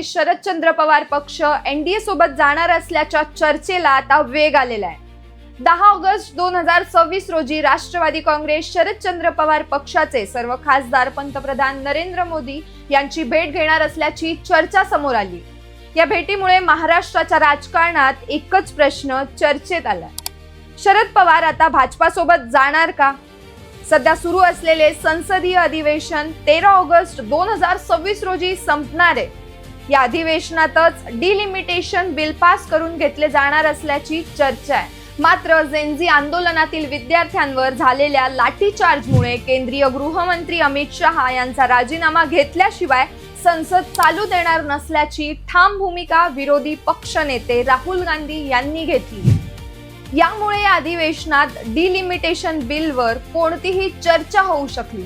शरदचंद्र पवार पक्ष एनडीए सोबत जाणार असल्याच्या चर्चेला आता वेग आलेला आहे। 10 ऑगस्ट 2026 रोजी राष्ट्रवादी काँग्रेस शरदचंद्र पवार पक्षाचे सर्व खासदार पंतप्रधान नरेंद्र मोदी यांची भेट घेणार असल्याची चर्चा समोर आली। या भेटीमुळे महाराष्ट्राच्या राजकारणात एकच प्रश्न चर्चेत आला, शरद पवार आता भाजपा सोबत जाणार का? सध्या सुरू असलेले संसदीय अधिवेशन 13 ऑगस्ट 2026 रोजी संपणार आहे। या अधिवेशनातच डिलिमिटेशन बिल पास करून घेतले जाणार असल्याची चर्चा आहे। मात्र जेनझी आंदोलनातील विद्यार्थ्यांवर झालेल्या लाठीचार्जमुळे केंद्रीय गृहमंत्री अमित शहा यांचा राजीनामा घेतल्याशिवाय संसद चालू देणार नसल्याची ठाम भूमिका विरोधी पक्षनेते राहुल गांधी यांनी घेतली। यामुळे या अधिवेशनात डिलिमिटेशन बिलवर कोणतीही चर्चा होऊ शकली।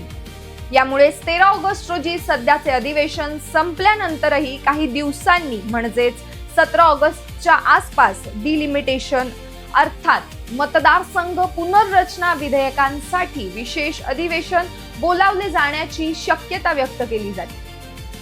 यामुळे 13 ऑगस्ट रोजी सध्याचे अधिवेशन संपल्यानंतरही काही दिवसांनी म्हणजेच 17 ऑगस्टच्या आसपास डिलिमिटेशन अर्थात मतदारसंघ पुनर्रचना विधेयकांसाठी विशेष अधिवेशन बोलावले जाण्याची शक्यता व्यक्त केली जाते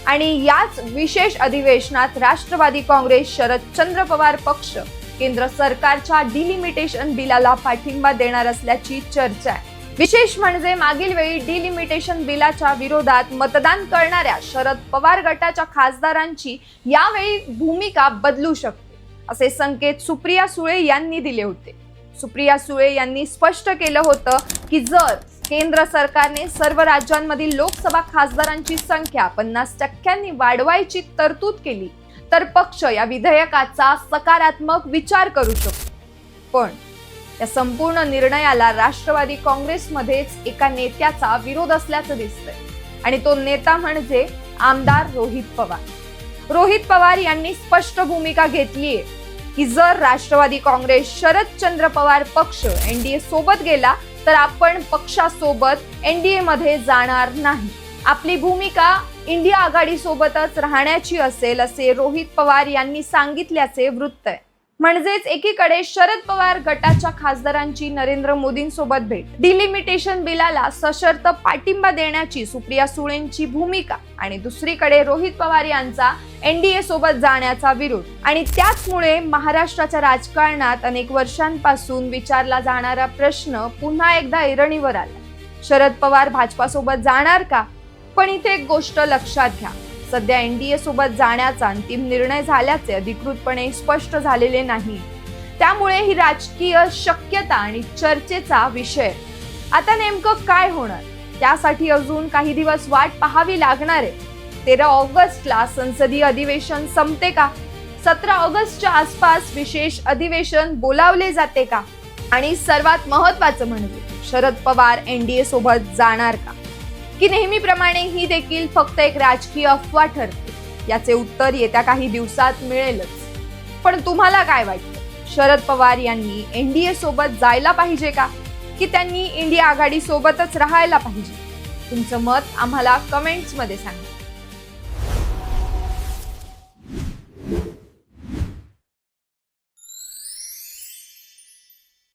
आणि याच विशेष अधिवेशनात राष्ट्रवादी काँग्रेस शरदचंद्र पवार पक्ष केंद्र सरकारच्या डिलिमिटेशन बिलाला पाठिंबा देणार असल्याची चर्चा आहे। विशेष म्हणजे मागील वेळी डिलिमिटेशन बिलाच्या विरोधात मतदान करणाऱ्या शरद पवार गटाच्या खासदारांची यावेळी भूमिका बदलू शकते असे संकेत सुप्रिया सुळे यांनी दिले होते। सुप्रिया सुळे यांनी स्पष्ट केलं होतं की जर केंद्र सरकारने सर्व राज्यांमधील लोकसभा खासदारांची संख्या 50% वाढवायची तरतूद केली तर पक्ष या विधेयकाचा सकारात्मक विचार करू शकतो। पण या संपूर्ण निर्णयाला राष्ट्रवादी काँग्रेसमध्येच एका नेत्याचा विरोध असल्याचं दिसतंय आणि तो नेता म्हणजे आमदार रोहित पवार। रोहित पवार यांनी स्पष्ट भूमिका घेतलीये की जर राष्ट्रवादी काँग्रेस शरदचंद्र पवार पक्ष एनडीए सोबत गेला तर आपण पक्षासोबत एनडीए मध्ये जाणार नाही। आपली भूमिका इंडिया आघाडी सोबतच राहण्याची असेल असे रोहित पवार यांनी सांगितल्याचे वृत्त आहे। म्हणजेच एकीकडे शरद पवार गटाच्या खासदारांची नरेंद्र मोदींसोबत भेट, डिलिमिटेशन बिलाला सशर्त पाठिंबा देण्याची सुप्रिया सुळेंची भूमिका आणि दुसरीकडे रोहित पवार यांचा एनडीए सोबत जाण्याचा विरोध आणि त्याचमुळे महाराष्ट्राच्या राजकारणात अनेक वर्षांपासून विचारला जाणारा प्रश्न पुन्हा एकदा ऐरणीवर आला, शरद पवार भाजपा सोबत जाणार का? पण इथे एक गोष्ट लक्षात घ्या, सध्या एनडीए सोबत जाण्याचा अंतिम निर्णय झाल्याचे अधिकृतपणे स्पष्ट झालेले नाही। त्यामुळे ही राजकीय शक्यता आणि चर्चेचा विषय। आता नेमकं काय होणार त्यासाठी अजून काही दिवस वाट पाहावी लागणार आहे। 13 ऑगस्टला संसदीय अधिवेशन संपते का? 17 ऑगस्टच्या आसपास विशेष अधिवेशन बोलावले जाते का? आणि सर्वात महत्त्वाचं म्हणजे शरद पवार एनडीए सोबत जाणार का की नेहमीप्रमाणे ही देखील फक्त एक राजकीय अफवा ठरते? याचे उत्तर येत्या काही दिवसात मिळेलच। पण तुम्हाला काय वाटतं, शरद पवार यांनी एनडीए सोबत जायला पाहिजे का की त्यांनी इंडिया आघाडी सोबतच राहायला पाहिजे? तुमचं मत आम्हाला कमेंट्स मध्ये सांगा।